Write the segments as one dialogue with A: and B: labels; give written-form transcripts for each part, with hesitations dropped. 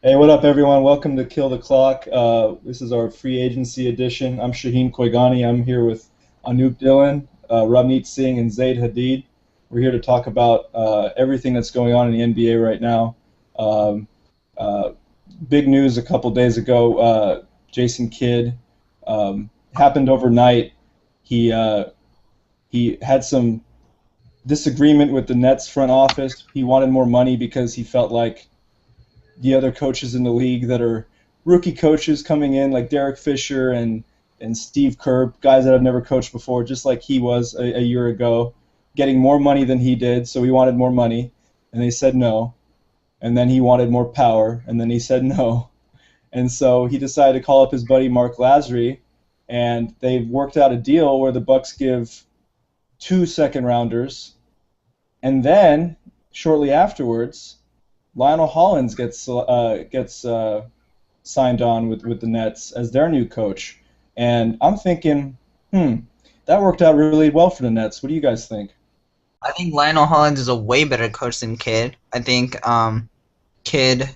A: Hey, what up, everyone? Welcome to Kill the Clock. This is our free agency edition. I'm Shaheen Koigani. I'm here with Anoop Dillon, Ravneet Singh, and Zaid Hadid. We're here to talk about everything that's going on in the NBA right now. Um, uh, Big news a couple days ago. Jason Kidd happened overnight. He uh, he had some disagreement with the Nets front office. He wanted more money because he felt like the other coaches in the league that are rookie coaches coming in, like Derek Fisher and Steve Kerr, guys that have never coached before, just like he was a year ago, getting more money than he did. So he wanted more money, and they said no. And then he wanted more power, and then he said no. And so he decided to call up his buddy Mark Lasry, and they've worked out a deal where the Bucks give two second rounders, and then shortly afterwards, Lionel Hollins gets signed on with the Nets as their new coach, and I'm thinking, that worked out really well for the Nets. What do you guys think?
B: I think Lionel Hollins is a way better coach than Kidd. I think Kidd,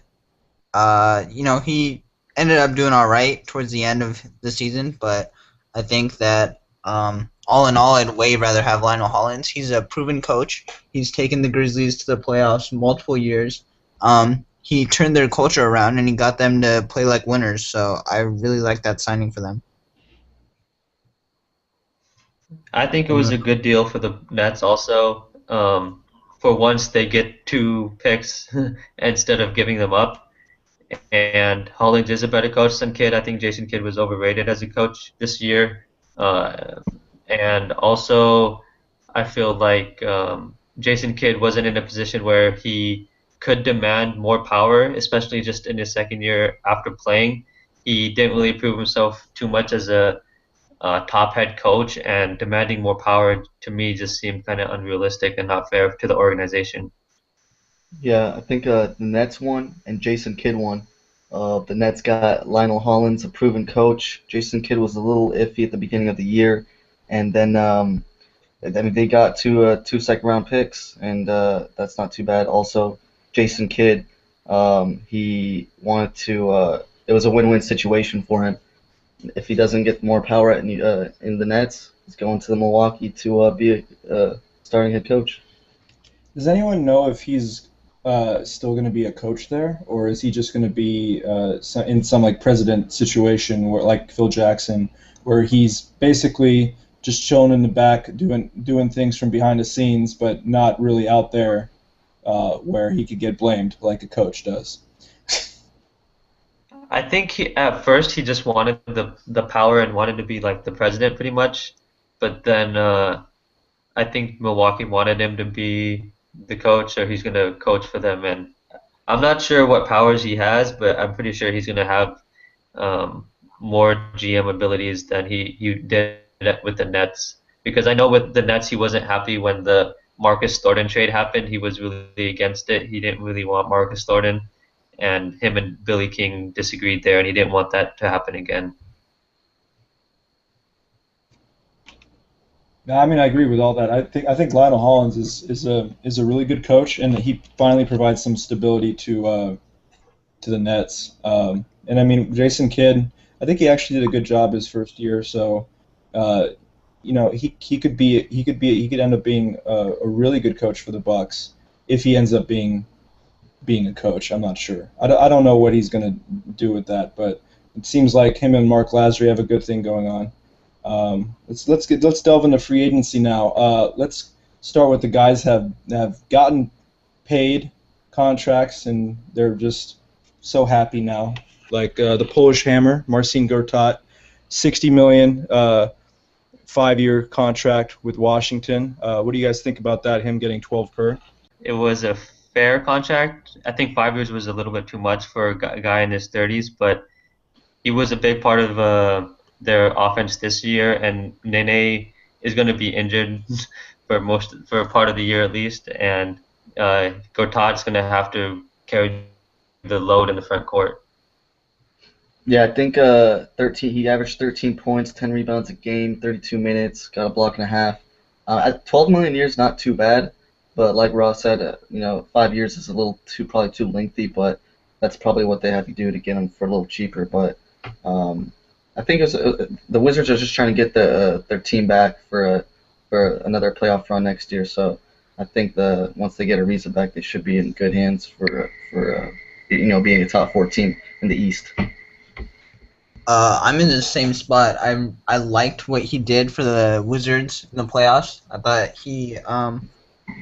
B: he ended up doing all right towards the end of the season, but I think that all in all, I'd way rather have Lionel Hollins. He's a proven coach. He's taken the Grizzlies to the playoffs multiple years. He turned their culture around and he got them to play like winners. So I really like that signing for them.
C: I think it
A: And
C: was a good deal for the Nets also. For once, they get two picks instead of giving them up. And Hollins is a better coach than Kidd. I think Jason Kidd was overrated as a coach this year. Uh, and also, I feel like Jason Kidd wasn't in a position where he could demand more power, especially just in his second year after playing. He didn't really prove himself too much as a top head coach, and demanding more power to me just seemed kind of unrealistic and not fair to the organization.
D: Yeah, I think the Nets won and Jason Kidd won. The Nets got Lionel Hollins, a proven coach. Jason Kidd was a little iffy at the beginning of the year, and then they got two second round picks, and that's not too bad. Also, Jason Kidd, he wanted to. It was a win-win situation for him. If he doesn't get more power in the Nets, he's going to the Milwaukee to be a starting head coach.
A: does anyone know if he's still going to be a coach there, or is he just going to be in some like president situation where, like Phil Jackson, where he's basically just chilling in the back, doing things from behind the scenes, but not really out there where he could get blamed like a coach does.
C: I think at first he just wanted the power and wanted to be like the president pretty much, but then I think Milwaukee wanted him to be the coach, so he's going to coach for them. And I'm not sure what powers he has, but I'm pretty sure he's going to have more GM abilities than he did with the Nets. Because I know with the Nets, he wasn't happy when the Marcus Thornton trade happened. He was really against it. He didn't really want Marcus Thornton, and him and Billy King disagreed there, and he didn't want that to happen again.
A: No, I mean I agree with all that. I think Lionel Hollins is a really good coach, and he finally provides some stability to the Nets. And I mean, Jason Kidd, I think he actually did a good job his first year. So, uh, he could end up being a really good coach for the Bucks if he ends up being a coach. I'm not sure. I don't know what he's going to do with that, but it seems like him and Mark Lasry have a good thing going on. Let's delve into free agency now. Let's start with the guys have gotten paid contracts and they're just so happy now. Like the Polish Hammer, Marcin Gortat, 60 million 5-year contract with Washington. What do you guys think about that? Him getting 12 per?
C: It was a fair contract. I think 5 years was a little bit too much for a guy in his 30s, but he was a big part of their offense this year, and Nene is going to be injured for a part of the year at least, and Gortat's going to have to carry the load in the front court.
D: Yeah, I think 13. He averaged 13 points, 10 rebounds a game, 32 minutes, got a block and a half. At 12 million a year is not too bad, but like Ross said, 5 years is a little too probably too lengthy. But that's probably what they had to do to get him for a little cheaper. But um, I think the Wizards are just trying to get their team back for another playoff run next year. So I think once they get Ariza back, they should be in good hands for being a top 4 team in the East.
B: I'm in the same spot. I liked what he did for the Wizards in the playoffs. I thought he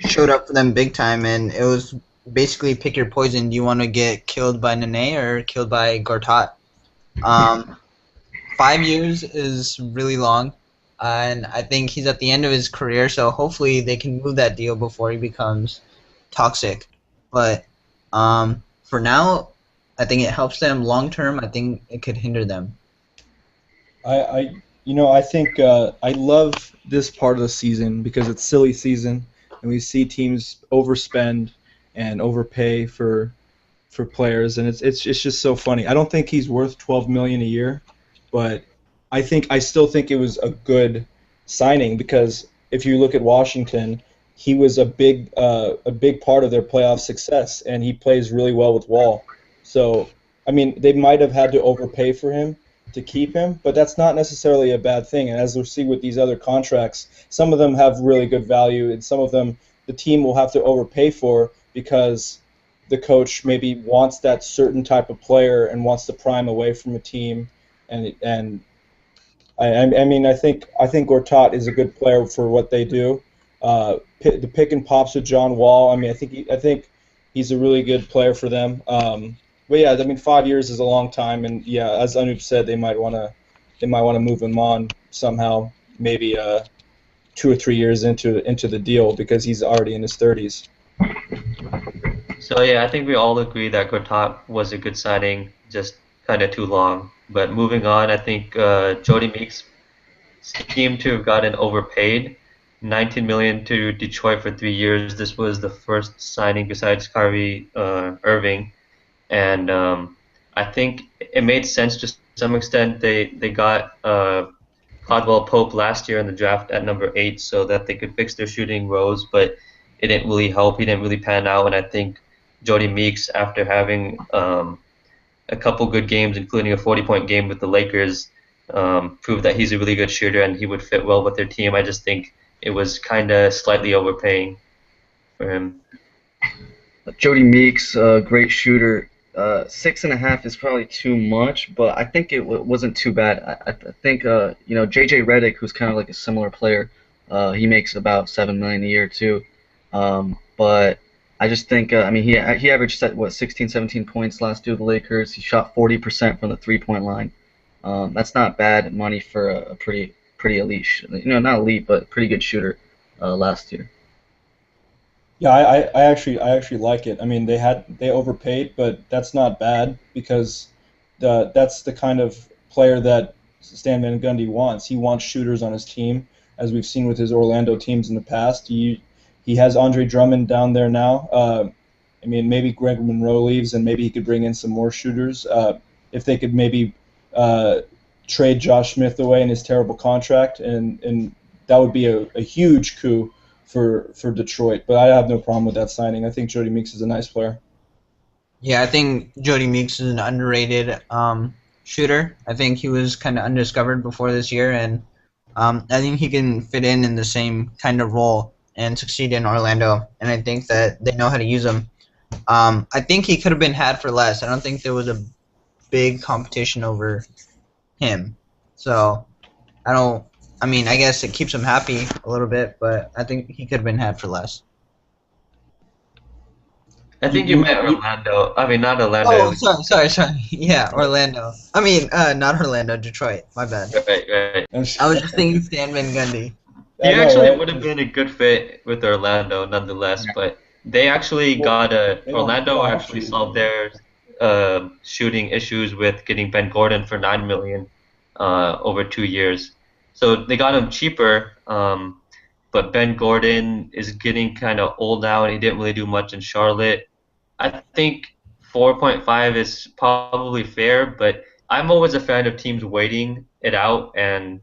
B: showed up for them big time, and it was basically pick your poison. Do you want to get killed by Nene or killed by Gortat? Um, 5 years is really long, and I think he's at the end of his career, so hopefully they can move that deal before he becomes toxic. But for now, I think it helps them long term. I think it could hinder them.
A: I think I love this part of the season because it's silly season, and we see teams overspend and overpay for players, and it's just so funny. I don't think he's worth 12 million a year, but I still think it was a good signing because if you look at Washington, he was a big part of their playoff success, and he plays really well with Wall. So I mean, they might have had to overpay for him to keep him, but that's not necessarily a bad thing. And as we'll see with these other contracts, some of them have really good value, and some of them the team will have to overpay for because the coach maybe wants that certain type of player and wants to prime away from a team. And I mean, I think Gortat is a good player for what they do. The pick and pops with John Wall. I mean, I think he's a really good player for them. But yeah, I mean, 5 years is a long time, and yeah, as Anup said, they might want to move him on somehow, maybe 2 or 3 years into the deal because he's already in his 30s.
C: So yeah, I think we all agree that Gortat was a good signing, just kind of too long. But moving on, I think Jody Meeks seemed to have gotten overpaid. 19 million to Detroit for 3 years. This was the first signing besides Kyrie Irving, and I think it made sense to some extent. They got Caldwell Pope last year in the draft at number 8 so that they could fix their shooting woes, but it didn't really help. He didn't really pan out, and I think Jody Meeks, after having a couple good games, including a 40-point game with the Lakers, proved that he's a really good shooter and he would fit well with their team. I just think it was kind of slightly overpaying for him.
D: Jody Meeks, great shooter. 6.5 is probably too much, but I think it wasn't too bad. I think JJ Redick, who's kind of like a similar player, he makes about 7 million a year too. But I just think I mean he averaged 16, 17 points last year with the Lakers. He shot 40% from the 3-point line. That's not bad money for a pretty elite, not elite, but pretty good shooter last year.
A: Yeah, I actually like it. I mean, they overpaid, but that's not bad because that's the kind of player that Stan Van Gundy wants. He wants shooters on his team, as we've seen with his Orlando teams in the past. He has Andre Drummond down there now. I mean, maybe Greg Monroe leaves, and maybe he could bring in some more shooters. If they could maybe trade Josh Smith away in his terrible contract, and that would be a huge coup for Detroit. But I have no problem with that signing. I think Jody Meeks is a nice player.
B: Yeah, I think Jody Meeks is an underrated shooter. I think he was kind of undiscovered before this year, and I think he can fit in the same kind of role and succeed in Orlando. And I think that they know how to use him. I think he could have been had for less. I don't think there was a big competition over him. So I don't. I mean, I guess it keeps him happy a little bit, but I think he could have been had for less.
C: I think you meant Orlando. I mean, not Orlando.
B: Oh, sorry. Yeah, Orlando. I mean, not Orlando, Detroit. My bad.
C: Right.
B: I was just thinking Stan Van Gundy.
C: He actually would have been a good fit with Orlando, nonetheless. But they actually Orlando actually solved their shooting issues with getting Ben Gordon for 9 million over 2 years. So they got him cheaper. But Ben Gordon is getting kind of old now, and he didn't really do much in Charlotte. I think 4.5 is probably fair, but I'm always a fan of teams waiting it out and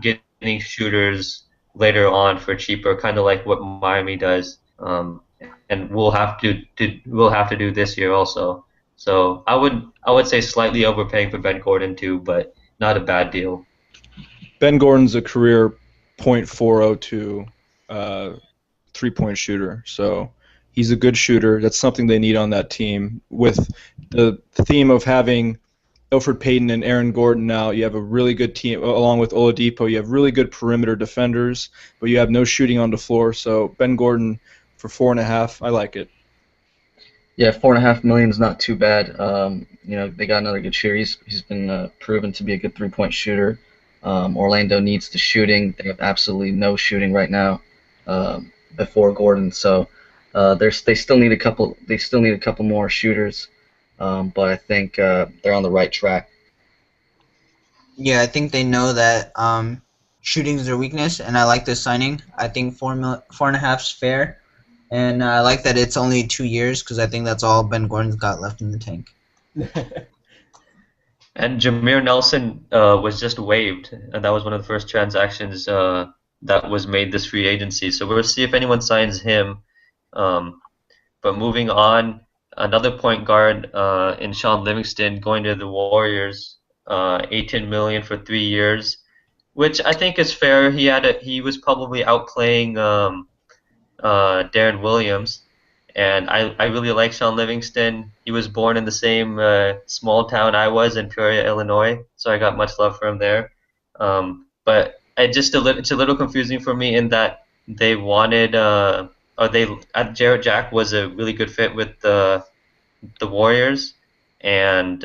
C: getting shooters later on for cheaper, kind of like what Miami does, and we'll have to do this year also. So I would say slightly overpaying for Ben Gordon too, but not a bad deal.
A: Ben Gordon's a career .402 3-point shooter, so he's a good shooter. That's something they need on that team. With the theme of having Elfrid Payton and Aaron Gordon now, you have a really good team, along with Oladipo. You have really good perimeter defenders, but you have no shooting on the floor. So Ben Gordon for 4.5, I like it.
D: Yeah, $4.5 million is not too bad. They got another good shooter. He's been proven to be a good 3-point shooter. Orlando needs the shooting. They have absolutely no shooting right now. Before Gordon, so they still need a couple. They still need a couple more shooters. But I think they're on the right track.
B: Yeah, I think they know that shooting is their weakness, and I like this signing. I think 4.5 is fair, and I like that it's only 2 years because I think that's all Ben Gordon's got left in the tank.
C: And Jameer Nelson was just waived, and that was one of the first transactions that was made this free agency. So we'll see if anyone signs him. But moving on, another point guard in Sean Livingston going to the Warriors, 18 million for 3 years, which I think is fair. He was probably outplaying Darren Williams, and I really like Sean Livingston. He was born in the same small town I was in Peoria, Illinois, so I got much love for him there. But it's a little confusing for me in that they wanted Jarrett Jack was a really good fit with the Warriors, and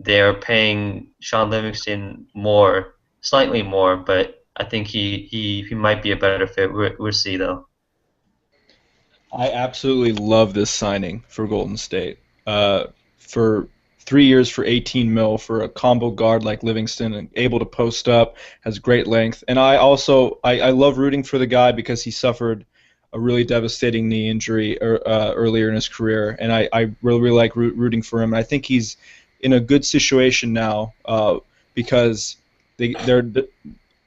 C: they're paying Sean Livingston more, slightly more, but I think he might be a better fit. We'll see though.
A: I absolutely love this signing for Golden State. For 3 years for 18 mil for a combo guard like Livingston and able to post up, has great length. And I love rooting for the guy because he suffered a really devastating knee injury earlier in his career, and I really like rooting for him. And I think he's in a good situation now because they're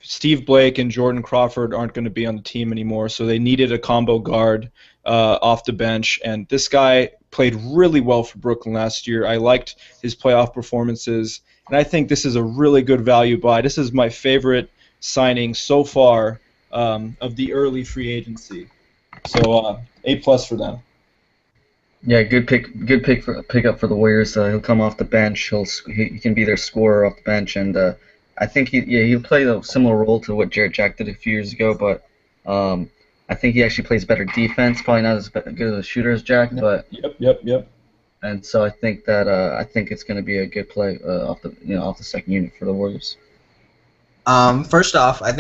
A: Steve Blake and Jordan Crawford aren't going to be on the team anymore, so they needed a combo guard off the bench, and this guy played really well for Brooklyn last year. I liked his playoff performances, and I think this is a really good value buy. This is my favorite signing so far of the early free agency. So A+ for them.
D: Yeah, good pickup for the Warriors. He'll come off the bench. He can be their scorer off the bench, and I think he'll play a similar role to what Jarrett Jack did a few years ago. But I think he actually plays better defense. Probably not as good of a shooter as Jack, but
A: Yep.
D: And so I think it's going to be a good play off the second unit for the Warriors.
B: First off, I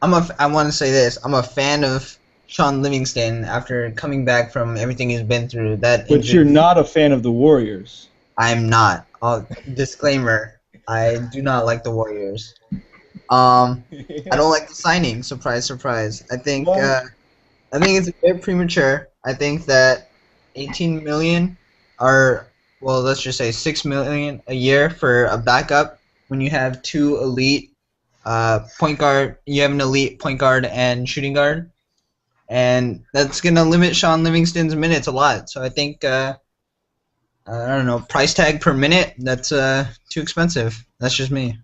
B: want to say this. I'm a fan of Sean Livingston after coming back from everything he's been through. But
A: you're not a fan of the Warriors.
B: I'm not. Disclaimer. I do not like the Warriors. I don't like the signing. Surprise, surprise. I think it's a bit premature. I think that 18 million let's just say 6 million a year for a backup when you have two elite point guard. You have an elite point guard and shooting guard, and that's gonna limit Sean Livingston's minutes a lot. So I think I don't know, price tag per minute. That's too expensive. That's just me.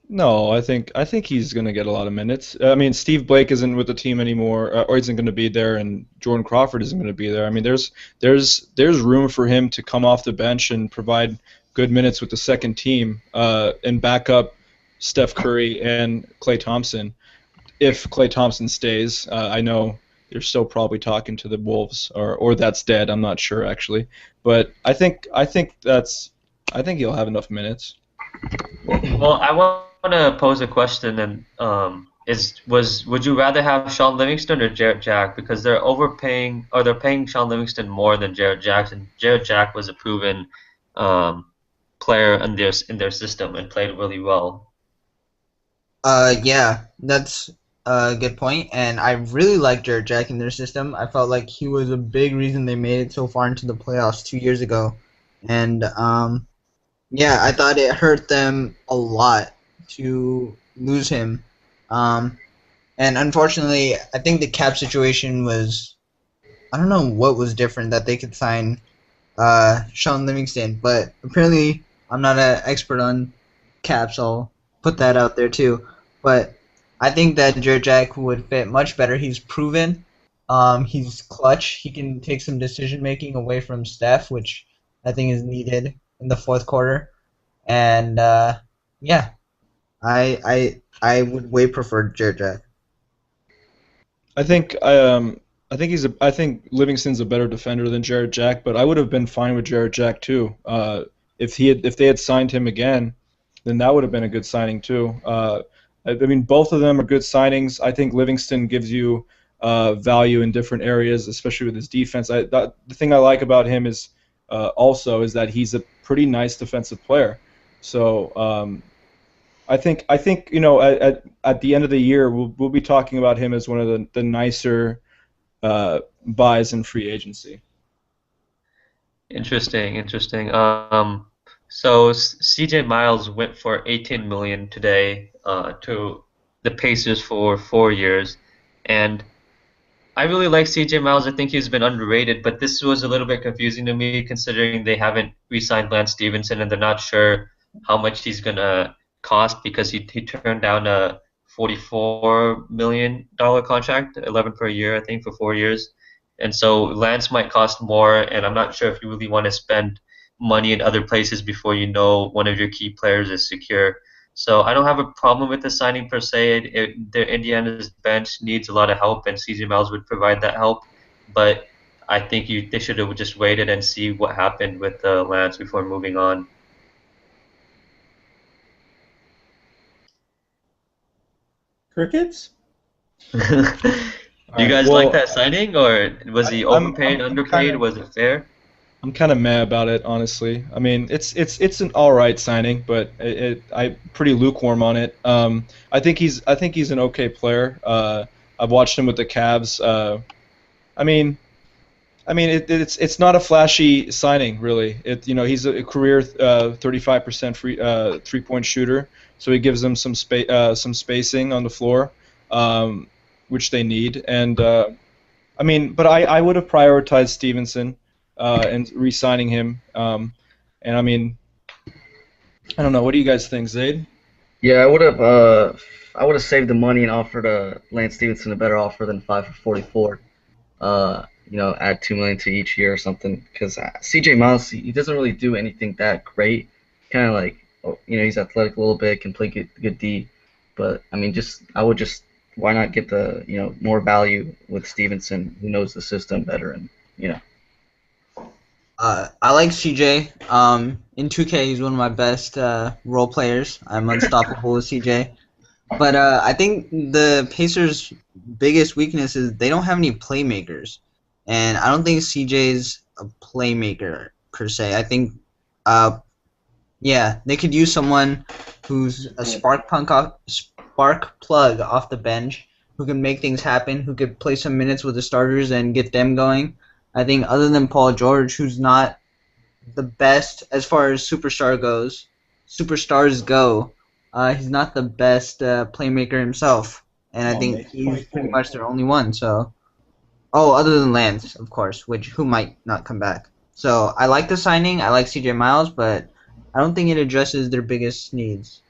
A: No, I think he's going to get a lot of minutes. I mean, Steve Blake isn't with the team anymore, or isn't going to be there, and Jordan Crawford isn't going to be there. I mean, there's room for him to come off the bench and provide good minutes with the second team and back up Steph Curry and Klay Thompson. If Klay Thompson stays, I know you're still probably talking to the Wolves, or that's dead. I'm not sure actually, but I think he'll have enough minutes.
C: Well, I want to pose a question, and would you rather have Sean Livingston or Jarrett Jack? Because they're paying Sean Livingston more than Jarrett Jackson. Jarrett Jack was a proven player in their system and played really well.
B: Yeah, that's a good point, and I really like Jarrett Jack in their system. I felt like he was a big reason they made it so far into the playoffs 2 years ago, and yeah, I thought it hurt them a lot to lose him. And unfortunately, I think the cap situation was, I don't know what was different that they could sign Sean Livingston. But apparently, I'm not an expert on caps. I'll put that out there too. But I think that Jared Jack would fit much better. He's proven. He's clutch. He can take some decision making away from Steph, which I think is needed in the fourth quarter. And yeah, I would way prefer Jared Jack.
A: I think Livingston's a better defender than Jarrett Jack, but I would have been fine with Jarrett Jack too. If they had signed him again, then that would have been a good signing too. I mean, both of them are good signings. I think Livingston gives you value in different areas, especially with his defense. The thing I like about him is also is that he's a pretty nice defensive player. So I think at the end of the year we'll be talking about him as one of the nicer buys in free agency.
C: Interesting, interesting. So CJ Miles went for 18 million today to the Pacers for 4 years, and I really like CJ Miles. I think he's been underrated, but this was a little bit confusing to me considering they haven't re-signed Lance Stevenson and they're not sure how much he's gonna cost because he turned down a $44 million contract, 11 per year, I think, for 4 years. And so Lance might cost more, and I'm not sure if you really want to spend money in other places before you know one of your key players is secure. So I don't have a problem with the signing per se. Indiana's bench needs a lot of help, and CJ Miles would provide that help. But I think they should have just waited and see what happened with Lance before moving on.
A: Crickets?
C: Do
A: All
C: you
A: right.
C: guys like
A: Well,
C: that signing, or was he overpaid,
A: I'm kind
C: underpaid?
A: of
C: Was it fair?
A: I'm kind of mad about it, honestly. I mean, it's an all right signing, but I'm pretty lukewarm on it. I think he's an okay player. I've watched him with the Cavs. I mean, it's not a flashy signing, really. He's a career 35% free 3-point shooter, so he gives them some spacing on the floor, which they need. And but I would have prioritized Stevenson and re-signing him. And I mean, I don't know. What do you guys think, Zaid?
D: Yeah, I would have saved the money and offered Lance Stevenson a better offer than 5 for 44. Add 2 million to each year or something. Because CJ Miles, he doesn't really do anything that great. Kind of like, he's athletic a little bit, can play good D. But I mean, why not get the more value with Stevenson, who knows the system better, and you know.
B: I like CJ. In 2K, he's one of my best role players. I'm unstoppable with CJ. But I think the Pacers' biggest weakness is they don't have any playmakers, and I don't think CJ's a playmaker per se. I think, yeah, they could use someone who's a spark plug off the bench, who can make things happen, who could play some minutes with the starters and get them going. I think other than Paul George, who's not the best as far as superstars go, he's not the best playmaker himself, and I think he's pretty much their only one. So, other than Lance, of course, who might not come back. So I like the signing. I like CJ Miles, but I don't think it addresses their biggest needs.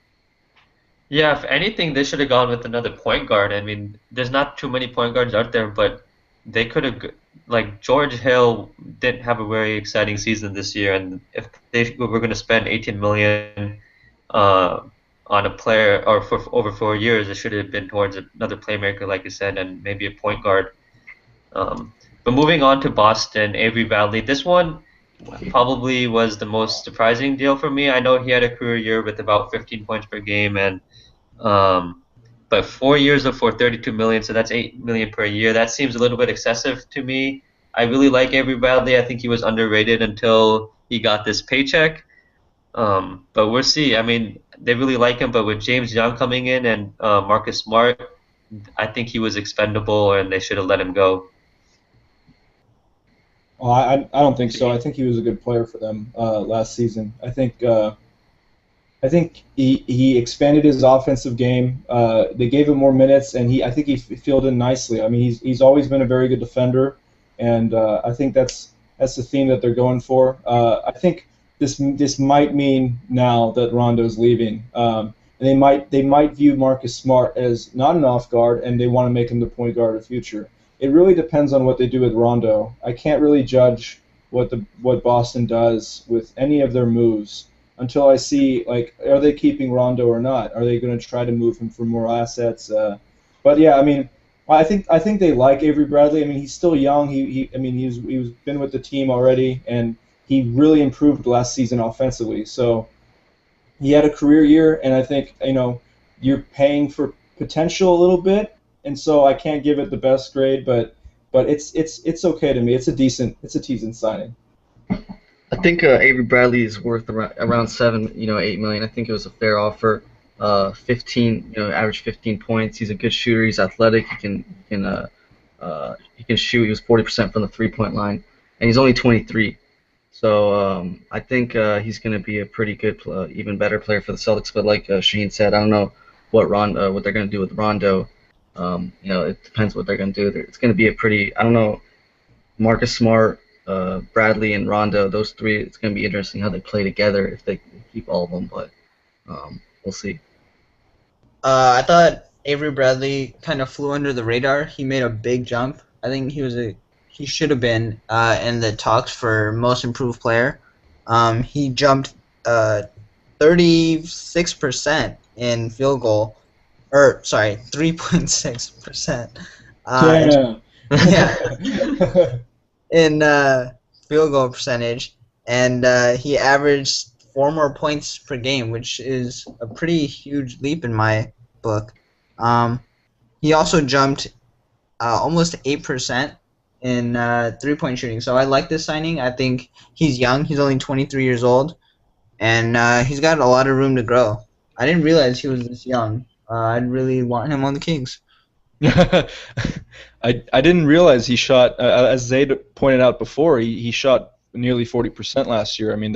C: Yeah, if anything, they should have gone with another point guard. I mean, there's not too many point guards out there, but they could have, like George Hill didn't have a very exciting season this year, and if they were going to spend 18 million on a player or for over 4 years, it should have been towards another playmaker, like you said, and maybe a point guard. But moving on to Boston, Avery Bradley, this one probably was the most surprising deal for me. I know he had a career year with about 15 points per game, and but 4 years for 32 million, so that's 8 million per year. That seems a little bit excessive to me. I really like Avery Bradley. I think he was underrated until he got this paycheck. But we'll see. I mean, they really like him, but with James Young coming in and Marcus Smart, I think he was expendable, and they should have let him go.
A: Well, I don't think so. I think he was a good player for them last season. I think he expanded his offensive game. They gave him more minutes, and I think he filled in nicely. I mean, he's always been a very good defender, and I think that's the theme that they're going for. I think this might mean now that Rondo's leaving, and they might view Marcus Smart as not an off guard, and they want to make him the point guard of the future. It really depends on what they do with Rondo. I can't really judge what Boston does with any of their moves until I see, like, are they keeping Rondo or not? Are they going to try to move him for more assets? But yeah, I mean, I think they like Avery Bradley. I mean, he's still young. I mean, he was been with the team already, and he really improved last season offensively. So he had a career year, and I think you're paying for potential a little bit, and so I can't give it the best grade, but it's okay to me. It's a decent signing.
D: I think Avery Bradley is worth around 8 million. I think it was a fair offer. 15, average 15 points. He's a good shooter. He's athletic. He can shoot. He was 40% from the 3-point line, and he's only 23. So I think he's going to be a pretty good, even better player for the Celtics. But like Shaheen said, I don't know what they're going to do with Rondo. It depends what they're going to do. It's going to be a pretty, I don't know, Marcus Smart, Bradley, and Rondo. Those three. It's going to be interesting how they play together if they keep all of them. But we'll see.
B: I thought Avery Bradley kind of flew under the radar. He made a big jump. I think he should have been in the talks for most improved player. He jumped 36% in field goal, or sorry, 3.6%.
A: Damn.
B: Yeah, in field goal percentage, and he averaged 4 more points per game, which is a pretty huge leap in my book. He also jumped almost 8% in 3-point shooting. So I like this signing. I think he's young. He's only 23 years old, and he's got a lot of room to grow. I didn't realize he was this young. I'd really want him on the Kings.
E: I didn't realize he shot, as Zayd pointed out before, he shot nearly 40% last year. I mean,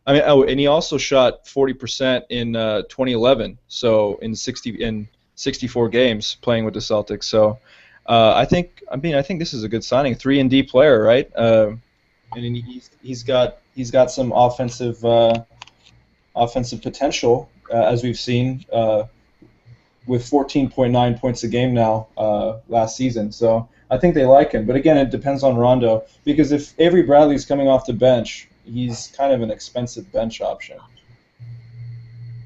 E: and he also shot 40% in 2011, so in 64 games playing with the Celtics. So I think this is a good signing, 3-and-D player, right?
A: And he's got some offensive potential, as we've seen, with 14.9 points a game now last season. So I think they like him. But again, it depends on Rondo, because if Avery Bradley's coming off the bench, he's kind of an expensive bench option.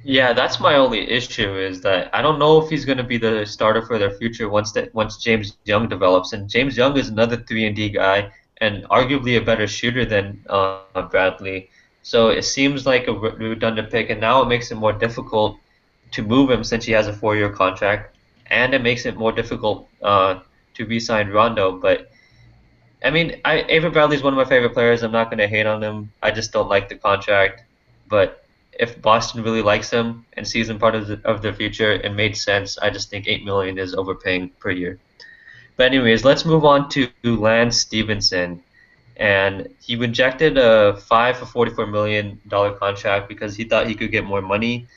C: Yeah, that's my only issue, is that I don't know if he's going to be the starter for their future once James Young develops. And James Young is another 3-and-D guy and arguably a better shooter than Bradley. So it seems like a redundant pick, and now it makes it more difficult to move him since he has a 4-year contract, and it makes it more difficult to re-sign Rondo. But I mean, Avery Bradley is one of my favorite players. I'm not going to hate on him. I just don't like the contract. But if Boston really likes him and sees him part of their future, it made sense. I just think $8 million is overpaying per year. But anyways, let's move on to Lance Stevenson. And he rejected a $5 for $44 million contract because he thought he could get more money.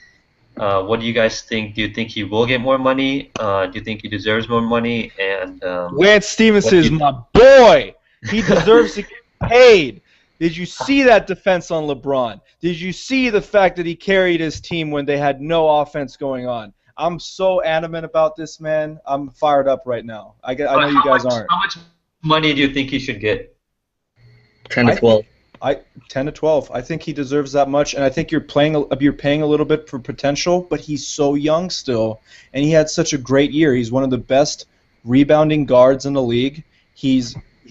C: What do you guys think? Do you think he will get more money? Do you think he deserves more money? And
E: Lance Stevenson is my boy. He deserves to get paid. Did you see that defense on LeBron? Did you see the fact that he carried his team when they had no offense going on? I'm so adamant about this, man. I'm fired up right now. I know you guys aren't.
C: How much money do you think he should get?
D: 10 to 12.
A: 10 to 12. I think he deserves that much, and I think you're paying a little bit for potential, but he's so young still, and he had such a great year. He's one of the best rebounding guards in the league. He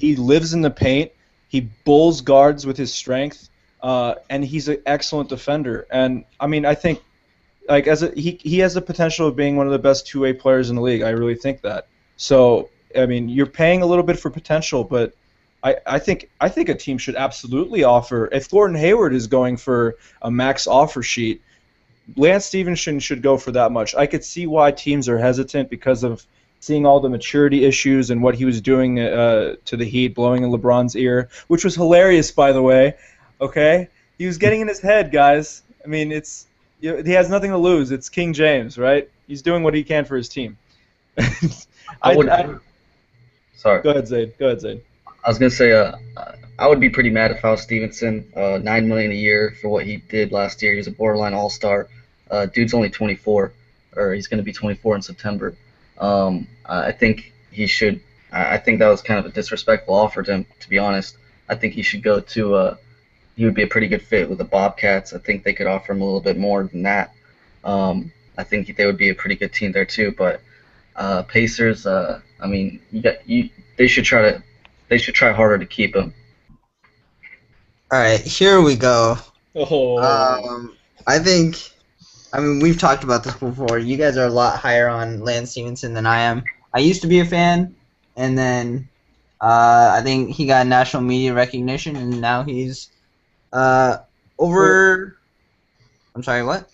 A: lives in the paint. He bulls guards with his strength, and he's an excellent defender. And I mean, I think he has the potential of being one of the best two-way players in the league. I really think that. So I mean, you're paying a little bit for potential, but I think a team should absolutely offer. If Gordon Hayward is going for a max offer sheet, Lance Stevenson should go for that much. I could see why teams are hesitant because of seeing all the maturity issues and what he was doing to the Heat, blowing in LeBron's ear, which was hilarious, by the way. Okay, he was getting in his head, guys. I mean, he has nothing to lose. It's King James, right? He's doing what he can for his team.
D: Sorry.
A: Go ahead, Zayd.
D: I was gonna say, I would be pretty mad if I was Stevenson. $9 million a year for what he did last year. He was a borderline all-star. Dude's only 24, or he's gonna be 24 in September. I think he should. I think that was kind of a disrespectful offer to him, to be honest. I think he should go to. He would be a pretty good fit with the Bobcats. I think they could offer him a little bit more than that. I think they would be a pretty good team there too. But Pacers, I mean, they should try harder to keep him.
B: All right, here we go.
E: Oh.
B: I mean, we've talked about this before. You guys are a lot higher on Lance Stevenson than I am. I used to be a fan, and then I think he got national media recognition, and now he's over. I'm sorry, what?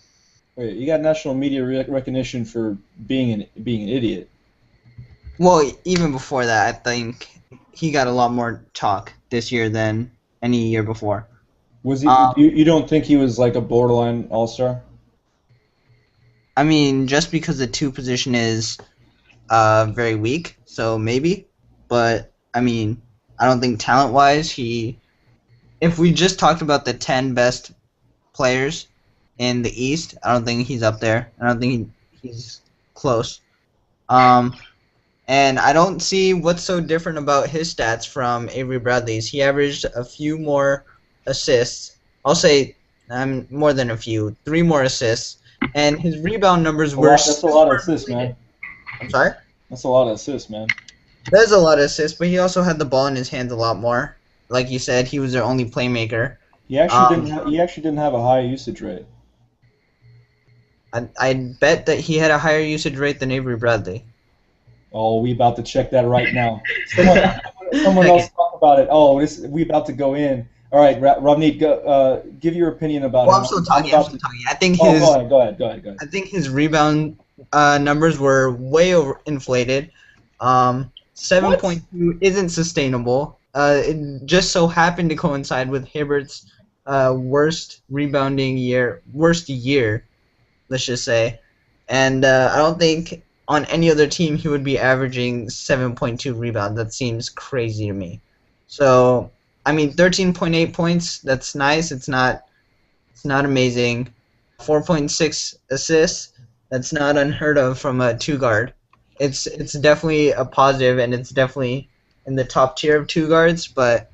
A: Wait, you got national media recognition for being an idiot.
B: Well, even before that, I think he got a lot more talk this year than any year before.
A: Was he? You don't think he was like a borderline all-star?
B: I mean, just because the two position is very weak, so maybe. But I mean, I don't think talent-wise he. If we just talked about the 10 best players in the East, I don't think he's up there. I don't think he's close. And I don't see what's so different about his stats from Avery Bradley's. He averaged a few more assists. I'll say more than a few, 3 more assists. And his rebound numbers were.
A: That's a lot of assists, man.
B: I'm sorry?
A: That's a lot of assists, man.
B: There's a lot of assists, but he also had the ball in his hands a lot more. Like you said, he was their only playmaker.
A: He actually didn't have a high usage rate.
B: I bet that he had a higher usage rate than Avery Bradley.
A: Oh, we about to check that right now. Someone else talk about it. Oh, we about to go in. All right, Ravneet, give your opinion about.
B: Well, I'm still talking. I think his.
A: Go ahead.
B: I think his rebound numbers were way inflated. 7.2 isn't sustainable. It just so happened to coincide with Hibbert's worst year, let's just say. And I don't think on any other team he would be averaging 7.2 rebounds. That seems crazy to me. So, I mean, 13.8 points, that's nice. It's not amazing. 4.6 assists, that's not unheard of from a 2-guard. It's definitely a positive, and it's definitely in the top tier of 2 guards, but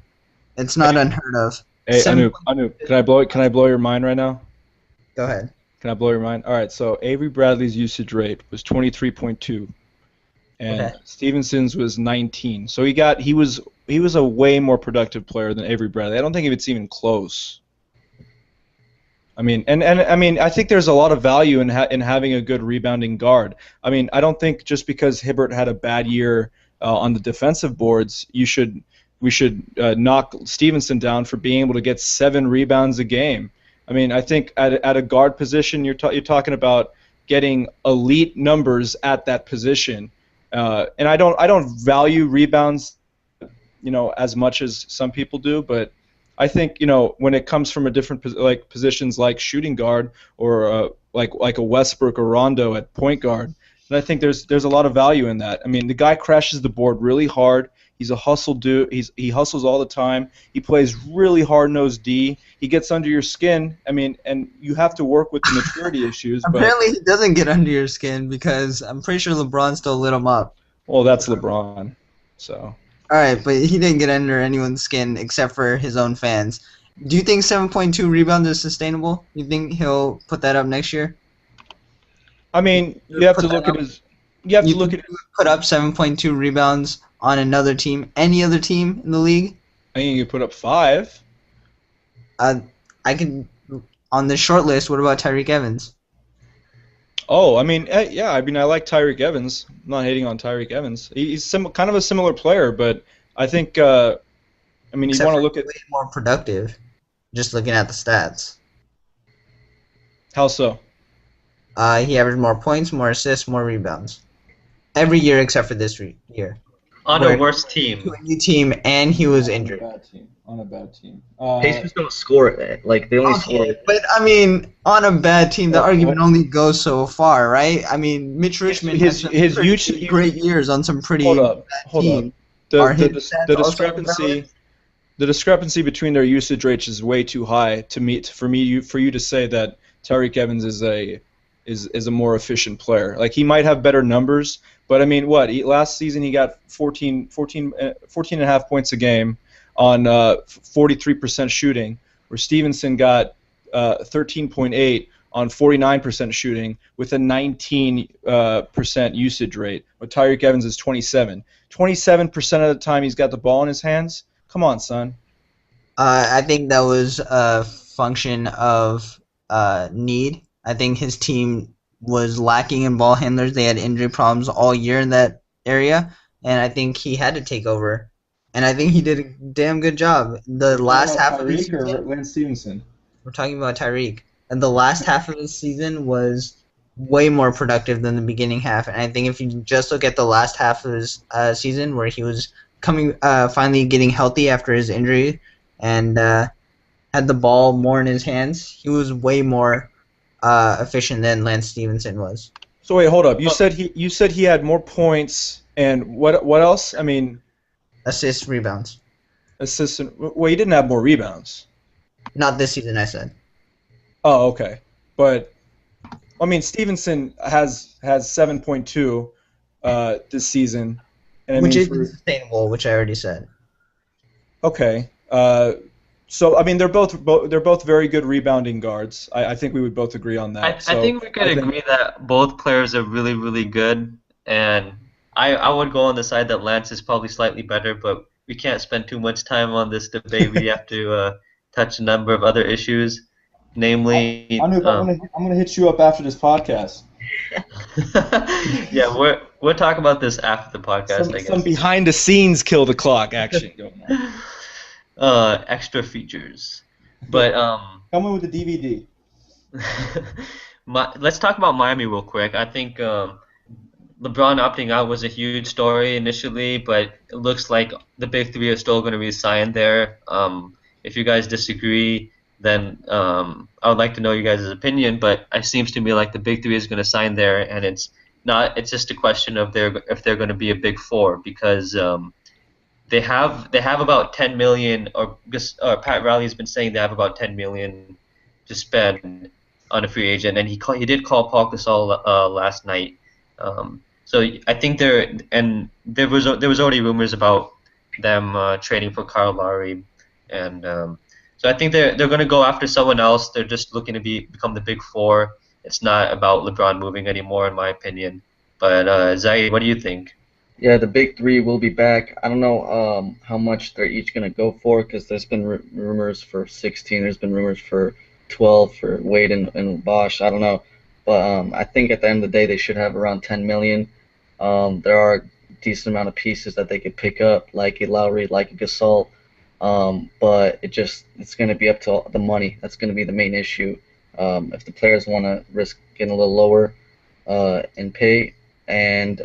B: it's not unheard of.
E: Hey, Anoop, can I blow your mind right now?
B: Go ahead.
E: Can I blow your mind? All right, so Avery Bradley's usage rate was 23.2, and Stevenson's was 19. So he was a way more productive player than Avery Bradley. I don't think it's even close. I mean, and I mean, I think there's a lot of value in having a good rebounding guard. I mean, I don't think just because Hibbert had a bad year on the defensive boards, we should knock Stevenson down for being able to get 7 rebounds a game. I mean, I think at a guard position, you're talking about getting elite numbers at that position, and I don't value rebounds, as much as some people do, but I think when it comes from a different positions like shooting guard or like a Westbrook or Rondo at point guard, and I think there's a lot of value in that. I mean, the guy crashes the board really hard. He's a hustle dude. He hustles all the time. He plays really hard-nosed D. He gets under your skin. I mean, and you have to work with the maturity issues.
B: Apparently, he doesn't get under your skin because I'm pretty sure LeBron still lit him up.
E: Well, that's LeBron. So.
B: All right, but he didn't get under anyone's skin except for his own fans. Do you think 7.2 rebounds is sustainable? You think he'll put that up next year?
E: I mean, you have to look at his. You have to look at.
B: Put up 7.2 rebounds on another team, any other team in the league?
E: I think you could put up 5.
B: I can on the short list. What about Tyreek Evans?
E: Oh, I mean, yeah. I mean, I like Tyreek Evans. I'm not hating on Tyreek Evans. He's kind of a similar player, but I think. I mean, you want to look at
B: way more productive. Just looking at the stats.
E: How so?
B: He averaged more points, more assists, more rebounds. Every year except for this year.
C: On a worse team.
B: To a new team, and he was injured.
A: On a bad team.
D: Pacers don't score it. Like, they only score it.
B: But, I mean, on a bad team, the argument only goes so far, right? I mean, Mitch Richmond has some great years on some pretty bad teams. Are
E: the
B: his
E: dis-
B: stats
E: the
B: also
E: discrepancy
B: invalid?
E: the discrepancy between their usage rates is way too high for you to say that Tyreek Evans is a more efficient player. Like he might have better numbers, but I mean, last season he got 14 and a half points a game on 43% shooting, where Stevenson got 13.8 on 49% shooting with a 19% usage rate. But Tyreek Evans is 27. 27% of the time he's got the ball in his hands. Come on, son.
B: I think that was a function of need. I think his team was lacking in ball handlers. They had injury problems all year in that area, and I think he had to take over. And I think he did a damn good job. The
A: Talking
B: last
A: about
B: half of his
A: Tyreek or
B: season,
A: Lance Stevenson?
B: we're talking about Tyreek, and the last half of his season was way more productive than the beginning half. And I think if you just look at the last half of his season, where he was coming, finally getting healthy after his injury, and had the ball more in his hands, he was way more efficient than Lance Stevenson was.
E: So wait, hold up. You said he had more points and what else? I mean,
B: Assists, rebounds.
E: assistant. Well, he didn't have more rebounds.
B: Not this season, I said.
E: Oh, okay. But I mean, Stevenson has 7.2 this season, and I
B: Which
E: mean
B: isn't sustainable, which I already said.
E: okay. So I mean, they're both very good rebounding guards. I think we would both agree on that.
C: I think we could agree that both players are really, really good, and I would go on the side that Lance is probably slightly better, but we can't spend too much time on this debate. We have to touch a number of other issues, namely.
A: Anoop, I'm gonna hit you up after this podcast.
C: Yeah, we'll talk about this after the podcast, I guess.
E: Some behind the scenes kill the clock action going on.
C: Extra features, but
A: Coming with the DVD.
C: let's talk about Miami real quick. I think LeBron opting out was a huge story initially, but it looks like the big three are still going to resign there. If you guys disagree, then I would like to know you guys' opinion. But it seems to me like the big three is going to sign there, and it's not. It's just a question of if they're going to be a big four because they have about 10 million, or Pat Riley has been saying they have about 10 million to spend on a free agent, and he did call Paul Gasol last night. So I think there was already rumors about them trading for Kyle Lowry, and so I think they're going to go after someone else. They're just looking to become the big four. It's not about LeBron moving anymore, in my opinion. But Zay, what do you think?
D: Yeah, the big three will be back. I don't know how much they're each going to go for because there's been rumors for 16. There's been rumors for 12 for Wade and Bosch. I don't know. But I think at the end of the day, they should have around 10 million. There are a decent amount of pieces that they could pick up, like a Lowry, like a Gasol. But it's going to be up to the money. That's going to be the main issue. If the players want to risk getting a little lower in pay, and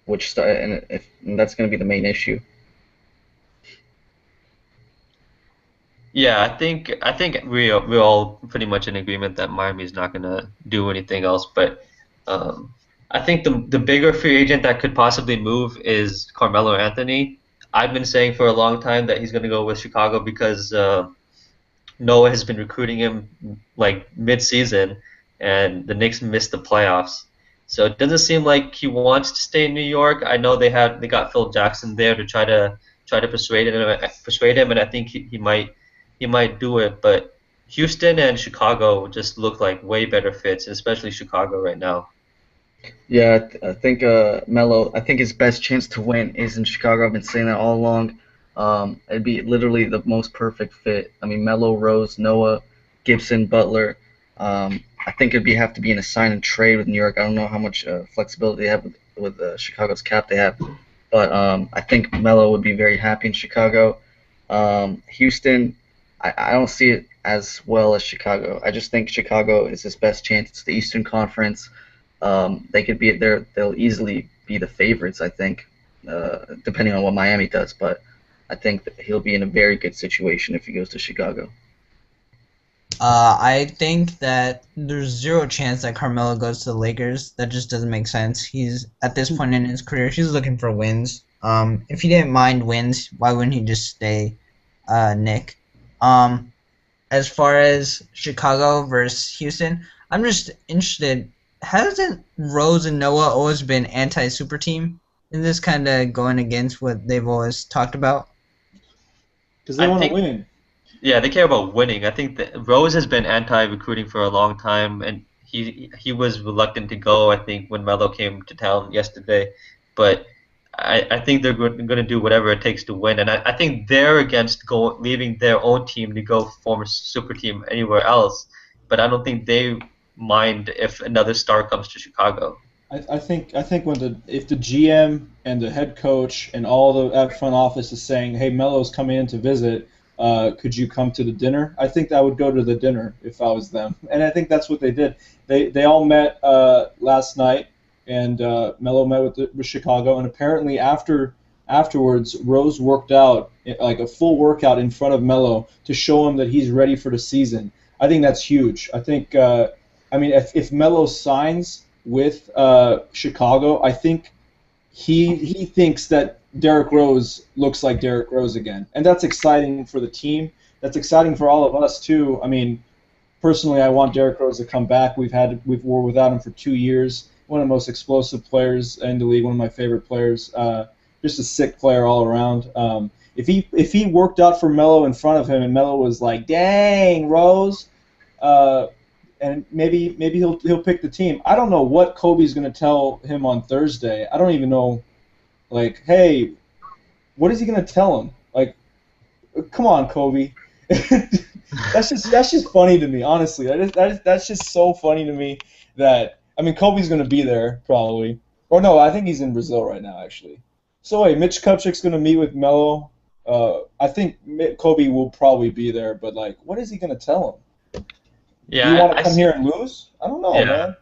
D: that's going to be the main issue.
C: Yeah, I think we're all pretty much in agreement that Miami's not going to do anything else. But I think the bigger free agent that could possibly move is Carmelo Anthony. I've been saying for a long time that he's going to go with Chicago because Noah has been recruiting him like mid-season, and the Knicks missed the playoffs. So it doesn't seem like he wants to stay in New York. I know they got Phil Jackson there to try to persuade him, and I think he might do it. But Houston and Chicago just look like way better fits, especially Chicago right now.
D: Yeah, I think Melo. I think his best chance to win is in Chicago. I've been saying that all along. It'd be literally the most perfect fit. I mean, Melo, Rose, Noah, Gibson, Butler. I think it'd have to be in a sign and trade with New York. I don't know how much flexibility they have with Chicago's cap they have, but I think Melo would be very happy in Chicago. Houston, I don't see it as well as Chicago. I just think Chicago is his best chance. It's the Eastern Conference. They could be there. They'll easily be the favorites, I think, depending on what Miami does. But I think that he'll be in a very good situation if he goes to Chicago.
B: I think that there's zero chance that Carmelo goes to the Lakers. That just doesn't make sense. He's at this point in his career, he's looking for wins. If he didn't mind wins, why wouldn't he just stay, Nick? As far as Chicago versus Houston, I'm just interested. Hasn't Rose and Noah always been anti-super team? Isn't this kind of going against what they've always talked about?
A: Because they
C: I
A: want to
C: think
A: win.
C: Yeah, they care about winning. I think that Rose has been anti-recruiting for a long time, and he was reluctant to go. I think when Melo came to town yesterday, but I think they're going to do whatever it takes to win, and I think they're against leaving their own team to go form a super team anywhere else. But I don't think they mind if another star comes to Chicago.
A: I think if the GM and the head coach and all the front office is saying, "Hey, Melo's coming in to visit. Could you come to the dinner?" I think I would go to the dinner if I was them, and I think that's what they did. They all met last night, and Melo met with Chicago, and apparently afterwards, Rose worked out like a full workout in front of Melo to show him that he's ready for the season. I think that's huge. I think I mean if Melo signs with Chicago, I think he thinks that Derrick Rose looks like Derrick Rose again, and that's exciting for the team. That's exciting for all of us too. I mean, personally, I want Derrick Rose to come back. We're without him for 2 years. One of the most explosive players in the league. One of my favorite players. Just a sick player all around. If he worked out for Melo in front of him, and Melo was like, "Dang, Rose," uh, and maybe he'll pick the team. I don't know what Kobe's going to tell him on Thursday. I don't even know. Like, hey, what is he going to tell him? Like, come on, Kobe. That's just funny to me, honestly. That's just so funny to me that I mean Kobe's going to be there probably. Or no, I think he's in Brazil right now actually. So wait, Mitch Kupchak's going to meet with Melo. I think Kobe will probably be there, but like, what is he going to tell him? Do you
C: Yeah,
A: want to come here and lose? I don't know,
C: yeah.
A: man.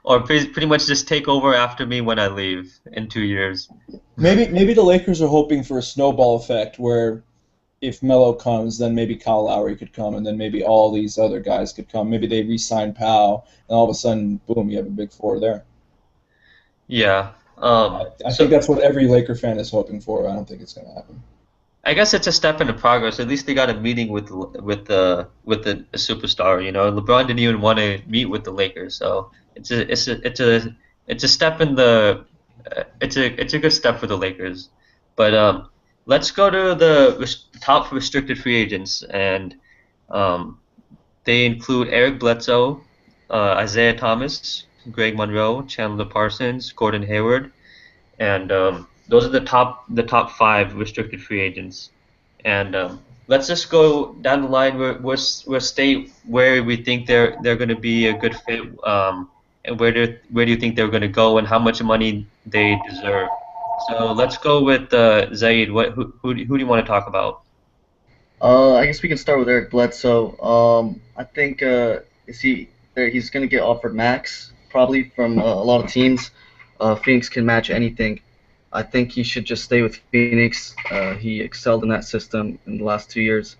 C: Or pretty much just take over after me when I leave in 2 years.
A: Maybe the Lakers are hoping for a snowball effect where if Melo comes, then maybe Kyle Lowry could come, and then maybe all these other guys could come. Maybe they re-sign Powell, and all of a sudden, boom, you have a big four there.
C: Yeah.
A: I think that's what every Laker fan is hoping for. I don't think it's going to happen.
C: I guess it's a step into progress. At least they got a meeting with the a superstar. You know, LeBron didn't even want to meet with the Lakers, so it's a step in the it's a good step for the Lakers. But let's go to the top restricted free agents, and um, they include Eric Bledsoe, Isaiah Thomas, Greg Monroe, Chandler Parsons, Gordon Hayward, and those are the top five restricted free agents. And let's just go down the line. We'll state where we think they're going to be a good fit, and where do you think they're going to go, and how much money they deserve. So let's go with Zaid. Who do you want to talk about?
D: I guess we can start with Eric Bledsoe. I think he's going to get offered max probably from a lot of teams. Phoenix can match anything. I think he should just stay with Phoenix. He excelled in that system in the last 2 years,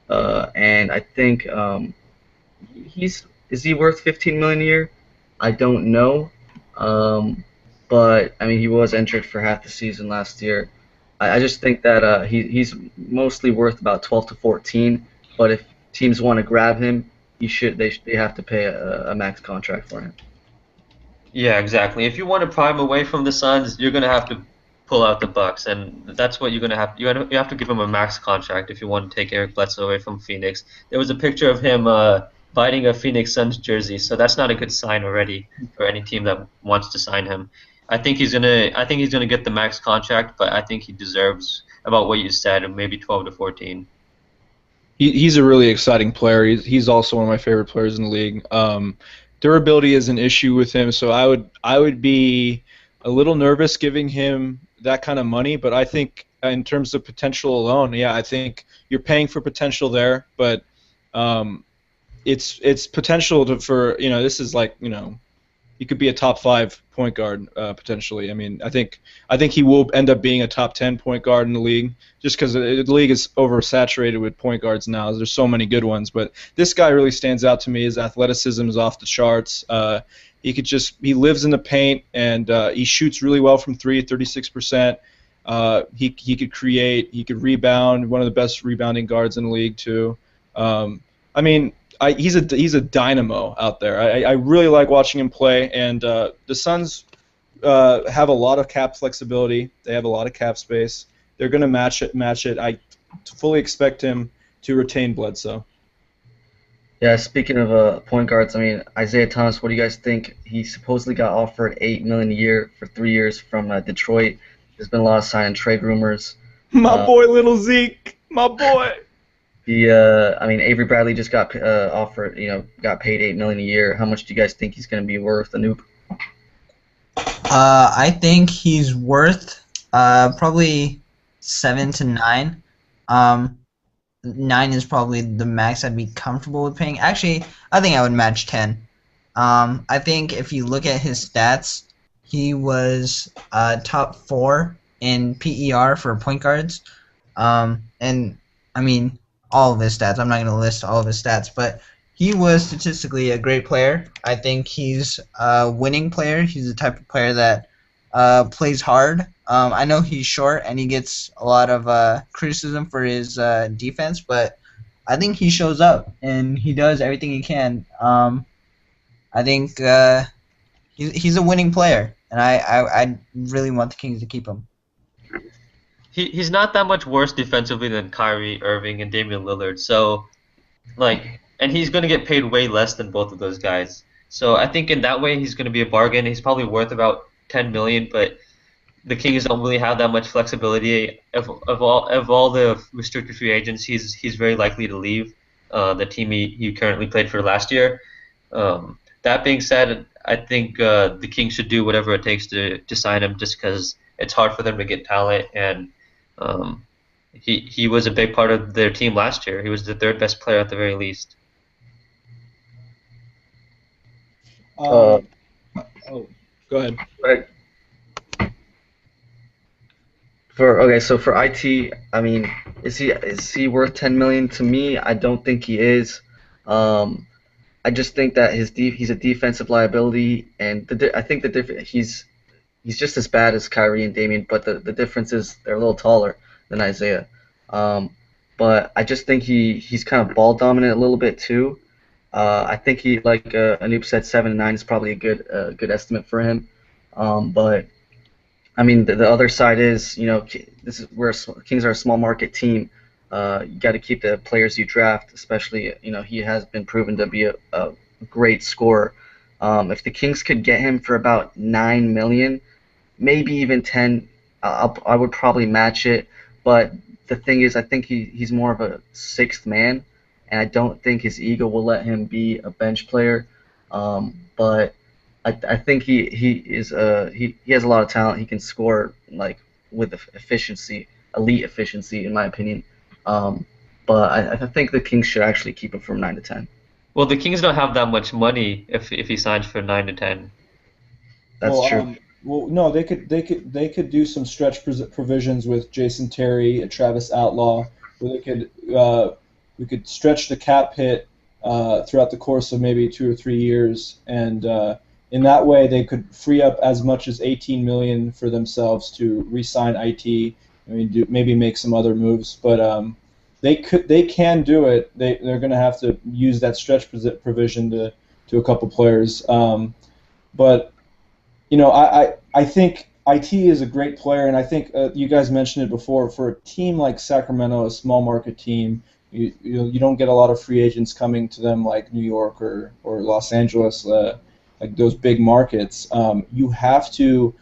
D: and I think is he worth 15 million a year? I don't know, but I mean he was injured for half the season last year. I just think that he's mostly worth about 12 to 14. But if teams want to grab him, they have to pay a max contract for him.
C: Yeah, exactly. If you want to pry him away from the Suns, you're gonna have to pull out the Bucks, and that's what you're gonna have. You have to give him a max contract if you want to take Eric Bledsoe away from Phoenix. There was a picture of him biting a Phoenix Suns jersey, so that's not a good sign already for any team that wants to sign him. I think he's gonna get the max contract, but I think he deserves about what you said, maybe 12 to 14.
E: He's a really exciting player. He's also one of my favorite players in the league. Durability is an issue with him, so I would be a little nervous giving him that kind of money. But I think in terms of potential alone, yeah, I think you're paying for potential there. But it's potential for this is like he could be a top 5 point guard potentially. I mean, I think he will end up being a top 10 point guard in the league, just because the league is oversaturated with point guards now. There's so many good ones, but this guy really stands out to me. His athleticism is off the charts. He lives in the paint, and he shoots really well from three, 36%. He could create. He could rebound. One of the best rebounding guards in the league too. I mean, he's a dynamo out there. I really like watching him play. And the Suns have a lot of cap flexibility. They have a lot of cap space. They're going to match it. I fully expect him to retain Bledsoe.
D: Yeah, speaking of point guards, I mean Isaiah Thomas. What do you guys think? He supposedly got offered $8 million a year for 3 years from Detroit. There's been a lot of sign and trade rumors.
E: My boy, little Zeke. My boy.
D: I mean Avery Bradley just got offered, got paid $8 million a year. How much do you guys think he's going to be worth, Anoop?
B: I think he's worth probably 7 to 9. 9 is probably the max I'd be comfortable with paying. Actually, I think I would match 10. I think if you look at his stats, he was top 4 in PER for point guards. And I mean, all of his stats. I'm not going to list all of his stats, but he was statistically a great player. I think he's a winning player. He's the type of player that plays hard. I know he's short and he gets a lot of criticism for his defense, but I think he shows up and he does everything he can. I think he's a winning player, and I really want the Kings to keep him.
C: He's not that much worse defensively than Kyrie Irving and Damian Lillard. So, and he's going to get paid way less than both of those guys. So I think in that way he's going to be a bargain. He's probably worth about $10 million, but the Kings don't really have that much flexibility. Of all the restricted free agents, he's very likely to leave the team he currently played for last year. That being said, I think the Kings should do whatever it takes to sign him, just because it's hard for them to get talent, and he was a big part of their team last year. He was the third best player at the very least.
E: Go ahead.
D: Right. So for IT, I mean, is he worth 10 million? To me, I don't think he is. I just think that he's a defensive liability, and I think he's just as bad as Kyrie and Damian, but the difference is they're a little taller than Isaiah. But I just think he's kind of ball dominant a little bit too. I think he, like Anoop said, 7 to 9 is probably a good estimate for him. But I mean, the other side is, this is where Kings are a small market team. You got to keep the players you draft, especially, he has been proven to be a great scorer. If the Kings could get him for about 9 million, maybe even 10, I would probably match it. But the thing is, I think he's more of a sixth man, and I don't think his ego will let him be a bench player. But I think he has a lot of talent. He can score with efficiency, elite efficiency, in my opinion. But I think the Kings should actually keep him from 9 to 10.
C: Well, the Kings don't have that much money if he signs for 9 to 10.
D: That's true.
A: Well, no, they could do some stretch provisions with Jason Terry, Travis Outlaw, where we could stretch the cap hit throughout the course of maybe 2 or 3 years, and in that way they could free up as much as 18 million for themselves to re-sign IT. I mean, maybe make some other moves, but they can do it. They're going to have to use that stretch provision to a couple players, but. I think IT is a great player, and I think you guys mentioned it before. For a team like Sacramento, a small market team, you don't get a lot of free agents coming to them like New York or Los Angeles, like those big markets. You have to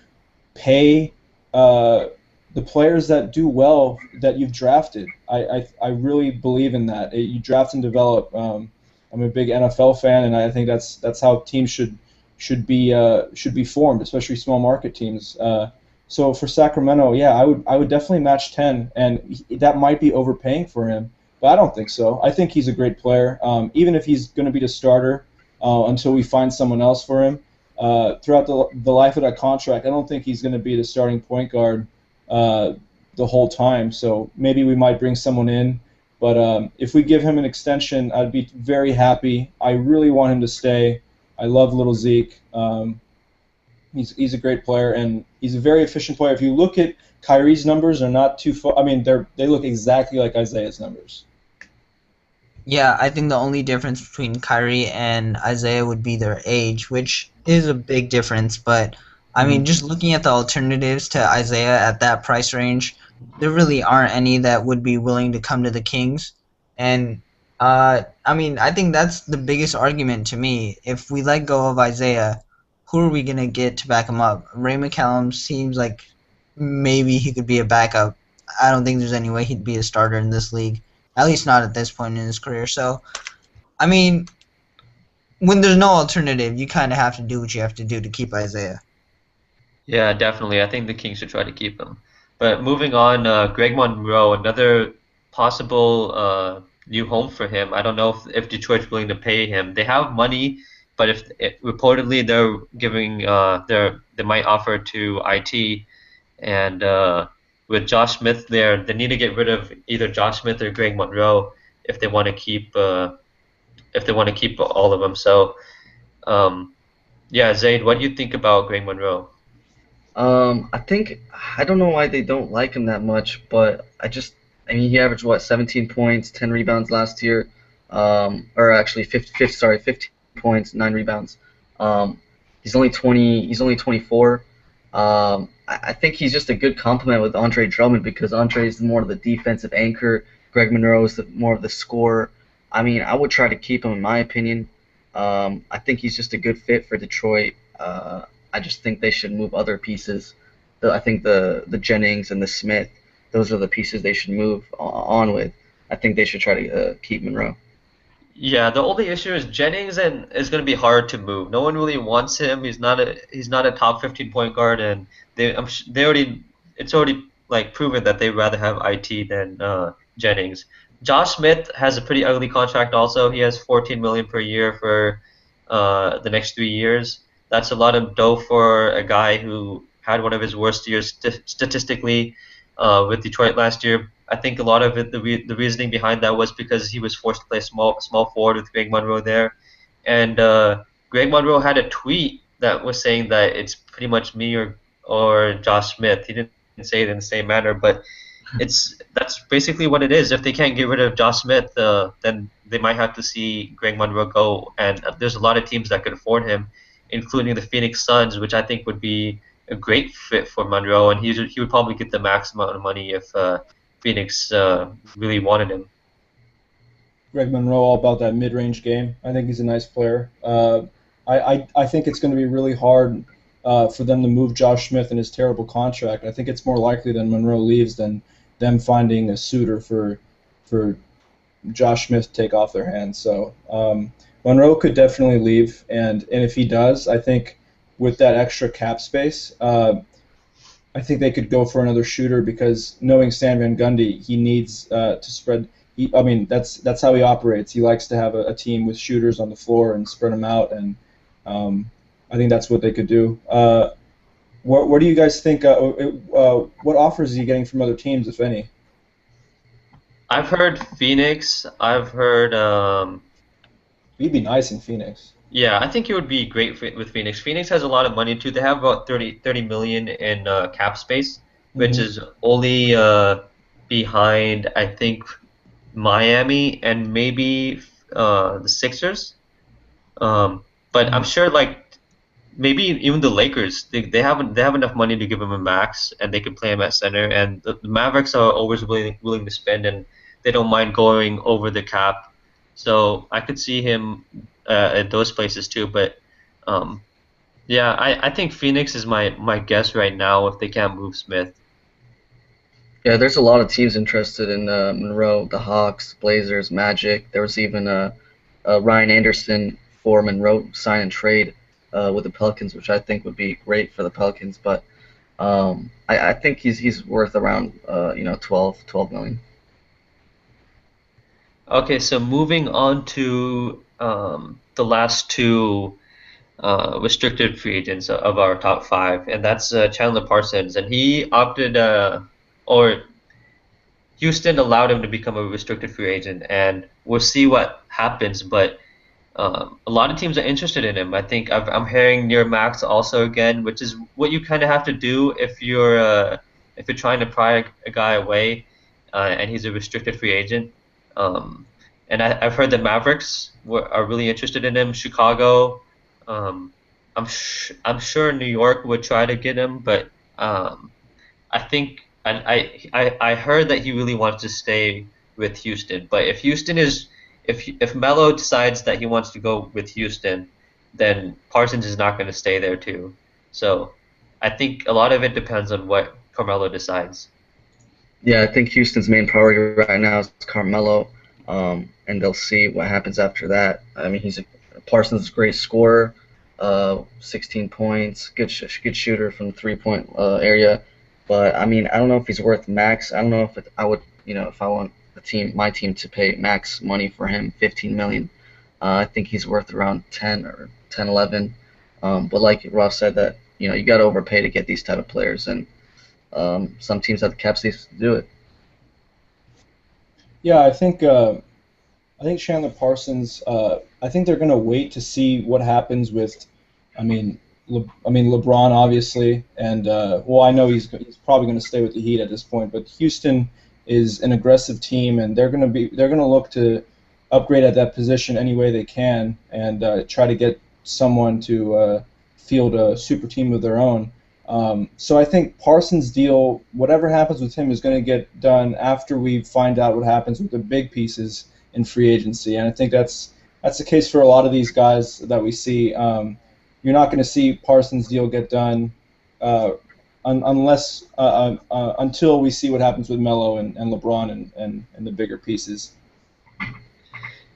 A: pay the players that do well that you've drafted. I really believe in that. You draft and develop. I'm a big NFL fan, and I think that's how teams should be formed, especially small market teams. So for Sacramento, yeah, I would definitely match 10, and that might be overpaying for him, but I don't think so. I think he's a great player, even if he's going to be the starter until we find someone else for him. Throughout the life of that contract, I don't think he's going to be the starting point guard the whole time. So maybe we might bring someone in, but if we give him an extension, I'd be very happy. I really want him to stay. I love little Zeke. He's a great player, and he's a very efficient player. If you look at Kyrie's numbers, they're not too far. I mean, they look exactly like Isaiah's numbers.
B: Yeah, I think the only difference between Kyrie and Isaiah would be their age, which is a big difference. But I mean,
A: Mhm.
B: just looking at the alternatives to Isaiah at that price range, there really aren't any that would be willing to come to the Kings. And I mean, I think that's the biggest argument to me. If we let go of Isaiah, who are we gonna get to back him up? Ray McCallum seems like maybe he could be a backup. I don't think there's any way he'd be a starter in this league, at least not at this point in his career. So, I mean, when there's no alternative, you kind of have to do what you have to do to keep Isaiah.
C: Yeah, definitely. I think the Kings should try to keep him. But moving on, Greg Monroe, another possible new home for him. I don't know if Detroit's willing to pay him. They have money, but reportedly they're giving they might offer to IT, and with Josh Smith there, they need to get rid of either Josh Smith or Greg Monroe if they want to keep all of them. So yeah, Zaid, what do you think about Greg Monroe?
D: I think I don't know why they don't like him that much, but I mean, he averaged what, 17 points, 10 rebounds last year, or actually 15 points, 9 rebounds. Um, he's only 24. I think he's just a good complement with Andre Drummond because Andre is more of the defensive anchor. Greg Monroe is more of the scorer. I mean, I would try to keep him in my opinion. I think he's just a good fit for Detroit. I just think they should move other pieces. I think the Jennings and the Smith, those are the pieces they should move on with. I think they should try to keep Monroe.
C: Yeah, the only issue is Jennings and is going to be hard to move. No one really wants him. He's not a top 15 point guard, and they already it's already like proven that they'd rather have IT than Jennings. Josh Smith has a pretty ugly contract. Also, he has 14 million per year for the next 3 years. That's a lot of dough for a guy who had one of his worst years statistically with Detroit last year. I think a lot of it, the reasoning behind that was because he was forced to play small forward with Greg Monroe there, and Greg Monroe had a tweet that was saying that it's pretty much me or Josh Smith. He didn't say it in the same manner, but that's basically what it is. If they can't get rid of Josh Smith, then they might have to see Greg Monroe go. And there's a lot of teams that could afford him, including the Phoenix Suns, which I think would be a great fit for Monroe, and he would probably get the max amount of money if Phoenix really wanted him.
A: Greg Monroe, all about that mid-range game. I think he's a nice player. I think it's going to be really hard for them to move Josh Smith in his terrible contract. I think it's more likely that Monroe leaves than them finding a suitor for Josh Smith to take off their hands. So Monroe could definitely leave, and if he does, I think with that extra cap space, I think they could go for another shooter because knowing Stan Van Gundy, he needs to spread. I mean, that's how he operates. He likes to have a team with shooters on the floor and spread them out, and I think that's what they could do. What do you guys think? What offers is he getting from other teams, if any?
C: I've heard Phoenix. I've heard
A: He'd be nice in Phoenix.
C: yeah, I think it would be great with Phoenix. Phoenix has a lot of money too. They have about 30 million in cap space, which
A: Hmm.
C: is only behind I think Miami and maybe the Sixers. But I'm sure like maybe even the Lakers they have enough money to give him a max and they can play him at center. And the Mavericks are always willing to spend and they don't mind going over the cap. So I could see him at those places too. But um, yeah, I think Phoenix is my guess right now if they can't move Smith.
D: Yeah, there's a lot of teams interested in Monroe, the Hawks, Blazers, Magic. There was even Ryan Anderson for Monroe sign and trade with the Pelicans, which I think would be great for the Pelicans. But I think he's worth around 12 million.
C: Okay, so moving on to the last two restricted free agents of our top five, and that's Chandler Parsons, and he opted, or Houston allowed him to become a restricted free agent, and we'll see what happens. But a lot of teams are interested in him. I think I'm hearing near max also again, which is what you kind of have to do if you're trying to pry a guy away, and he's a restricted free agent. Um, and I've heard the Mavericks are really interested in him. Chicago, um, I'm sure New York would try to get him, but I think I heard that he really wants to stay with Houston. But if Houston is if Melo decides that he wants to go with Houston, then Parsons is not going to stay there too. So I think a lot of it depends on what Carmelo decides.
D: Yeah, I think Houston's main priority right now is Carmelo, and they'll see what happens after that. I mean, Parsons is a great scorer, 16 points, good shooter from the 3-point area. But I mean, I don't know if he's worth max. I don't know if I would, if I want my team to pay max money for him, 15 million. I think he's worth around 10 or 10, 11. But like Ross said, that you got to overpay to get these type of players, and some teams have the cap space to do it.
A: Yeah, I think Chandler Parsons. I think they're going to wait to see what happens with. I mean, LeBron obviously, and well, I know he's probably going to stay with the Heat at this point. But Houston is an aggressive team, and they're going to look to upgrade at that position any way they can, and try to get someone to field a super team of their own. So I think Parsons' deal, whatever happens with him, is going to get done after we find out what happens with the big pieces in free agency, and I think that's the case for a lot of these guys that we see. You're not going to see Parsons' deal get done unless until we see what happens with Melo and LeBron and the bigger pieces.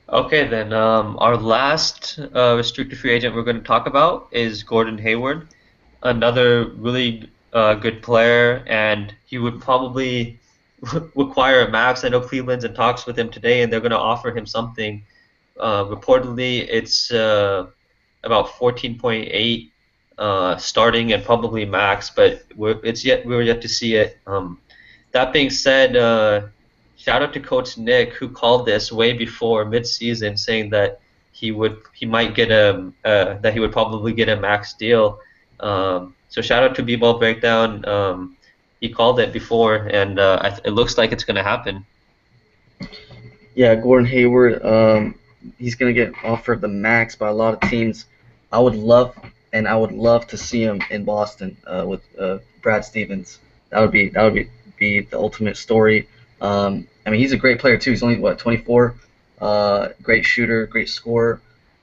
C: Okay, then our last restricted free agent we're going to talk about is Gordon Hayward, another really good player, and he would probably require a max. I know Cleveland's in talks with him today, and they're going to offer him something. Reportedly, it's about 14.8 starting and probably max, but we're yet to see it. That being said, shout out to Coach Nick, who called this way before midseason, saying that he would probably get a max deal. So shout out to B-Ball Breakdown. He called it before, and it looks like it's going to happen.
D: Yeah, Gordon Hayward, he's going to get offered the max by a lot of teams. I would love to see him in Boston with Brad Stevens. That would be the ultimate story. I mean, he's a great player too. He's only 24. Great shooter, great scorer.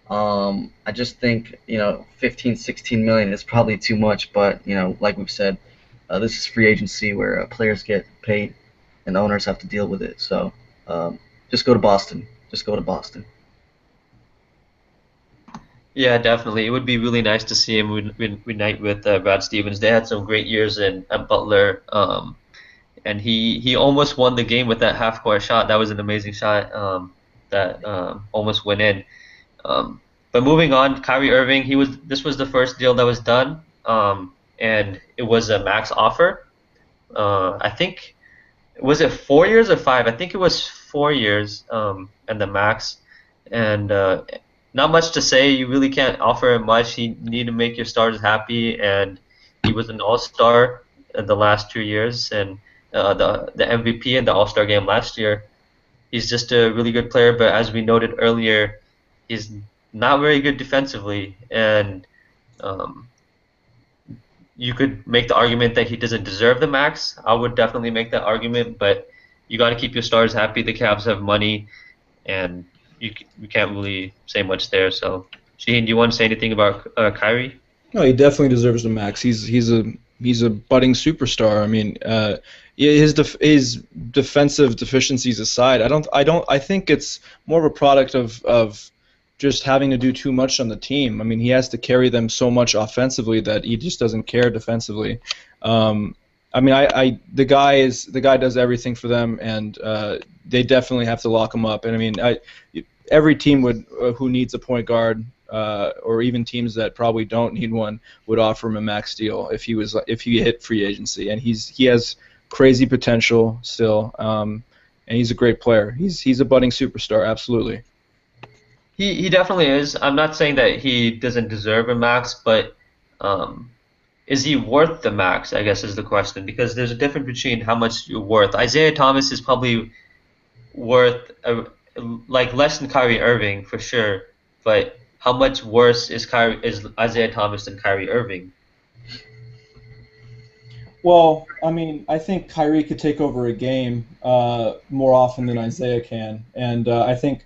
D: I just think 15, 16 million is probably too much, but like we've said, this is free agency where players get paid and owners have to deal with it. So just go to Boston. Just go to Boston.
C: Yeah, definitely. It would be really nice to see him reunite with Brad Stevens. They had some great years at Butler, and he almost won the game with that half-court shot. That was an amazing shot that almost went in. But moving on, Kyrie Irving, this was the first deal that was done, and it was a max offer. I think, was it 4 years or 5? I think it was 4 years, and the max. And not much to say. You really can't offer him much. You need to make your stars happy, and he was an all-star in the last 2 years, and the MVP in the All-Star game last year. He's just a really good player, but as we noted earlier, he's not very good defensively, and you could make the argument that he doesn't deserve the max. I would definitely make that argument, but you got to keep your stars happy. The Cavs have money, and you can't really say much there. So, Shaheen, do you want to say anything about Kyrie?
E: No, he definitely deserves the max. He's a budding superstar. I mean, his defensive deficiencies aside, I think it's more of a product of just having to do too much on the team. I mean, he has to carry them so much offensively that he just doesn't care defensively. I mean, the guy does everything for them, and they definitely have to lock him up. And I mean, every team who needs a point guard, or even teams that probably don't need one, would offer him a max deal if he hit free agency. And he has crazy potential still, and he's a great player. He's a budding superstar, absolutely.
C: He definitely is. I'm not saying that he doesn't deserve a max, but um, is he worth the max? I guess is the question because there's a difference between how much you're worth. Isaiah Thomas is probably worth like less than Kyrie Irving for sure, but how much worse is Isaiah Thomas than Kyrie Irving?
A: Well, I mean, I think Kyrie could take over a game more often than Isaiah can, and I think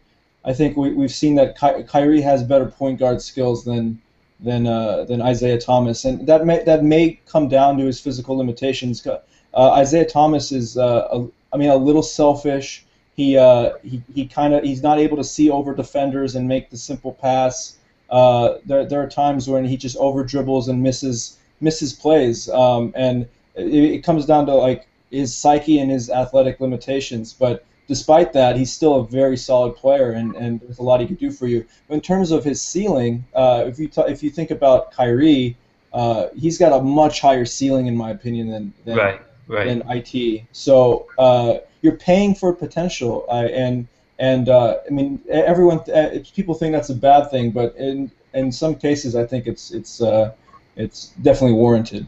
A: we've seen that Kyrie has better point guard skills than Isaiah Thomas, and that may come down to his physical limitations. Isaiah Thomas is, I mean, a little selfish. He's not able to see over defenders and make the simple pass. There are times when he just over dribbles and misses plays, and it comes down to like his psyche and his athletic limitations. But despite that, he's still a very solid player, and there's a lot he could do for you. But in terms of his ceiling, if you think about Kyrie, he's got a much higher ceiling in my opinion
C: Right,
A: than
C: right.
A: IT. So you're paying for potential, and I mean people think that's a bad thing, but in some cases I think it's definitely warranted.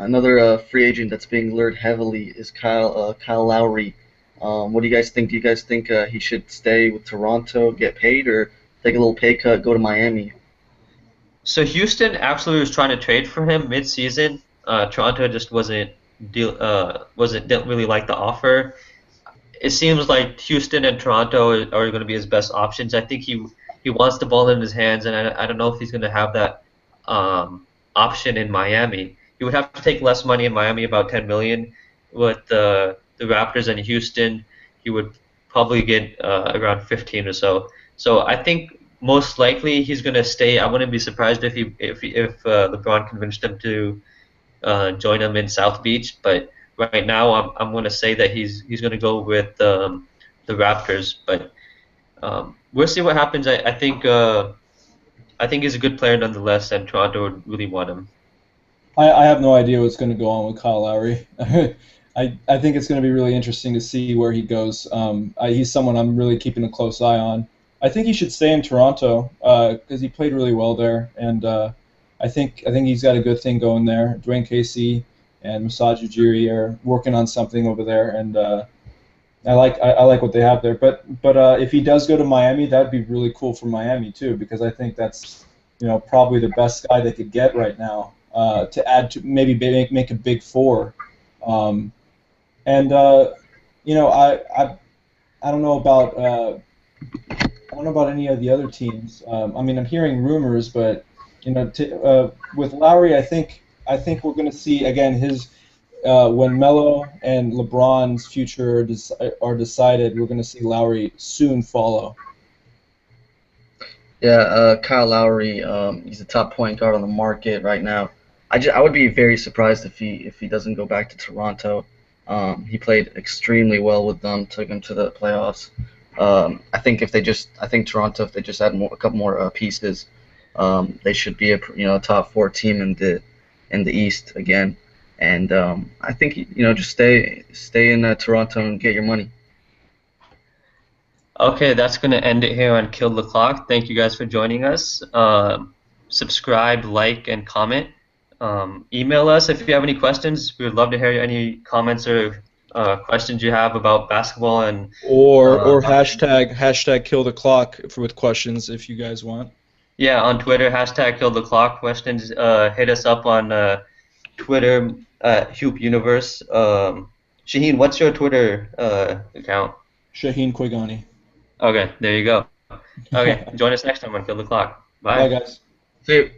D: Another free agent that's being lured heavily is Kyle Lowry. What do you guys think? Do you guys think he should stay with Toronto, get paid, or take a little pay cut, go to Miami?
C: So Houston actually was trying to trade for him mid-season. Toronto just didn't really like the offer. It seems like Houston and Toronto are going to be his best options. I think he wants the ball in his hands, and I don't know if he's going to have that option in Miami. He would have to take less money in Miami, about 10 million. With the Raptors and Houston, he would probably get around 15 or so. So I think most likely he's going to stay. I wouldn't be surprised if LeBron convinced him to join him in South Beach, but right now I'm going to say that he's going to go with the Raptors. But we'll see what happens. I think he's a good player nonetheless, and Toronto would really want him.
A: I have no idea what's going to go on with Kyle Lowry. I think it's going to be really interesting to see where he goes. He's someone I'm really keeping a close eye on. I think he should stay in Toronto because he played really well there, and I think he's got a good thing going there. Dwayne Casey and Masai Ujiri are working on something over there, and I like what they have there. But if he does go to Miami, that'd be really cool for Miami too, because I think that's probably the best guy they could get right now to add to maybe make a big four. Um, and I don't know about any of the other teams. I mean, I'm hearing rumors, but with Lowry, I think we're going to see again his when Melo and LeBron's future are decided. We're going to see Lowry soon follow.
D: Yeah, Kyle Lowry, he's a top point guard on the market right now. I would be very surprised if he doesn't go back to Toronto. He played extremely well with them, took him to the playoffs. I think Toronto, if they just add a couple more pieces, they should be a top four team in the East again. And I think just stay in Toronto and get your money.
C: Okay, that's going to end it here on Kill the Clock. Thank you guys for joining us. Subscribe, like, and comment. Email us if you have any questions. We would love to hear any comments or questions you have about basketball and
E: Or hashtag kill the clock with questions if you guys want.
C: yeah, on Twitter hashtag Kill the Clock questions. Hit us up on Twitter Hoop Universe. Shaheen, what's your Twitter account?
A: Shaheen Koigani.
C: Okay, there you go. Okay, join us next time on Kill the Clock.
A: Bye,
C: Bye.
A: guys.
D: See you.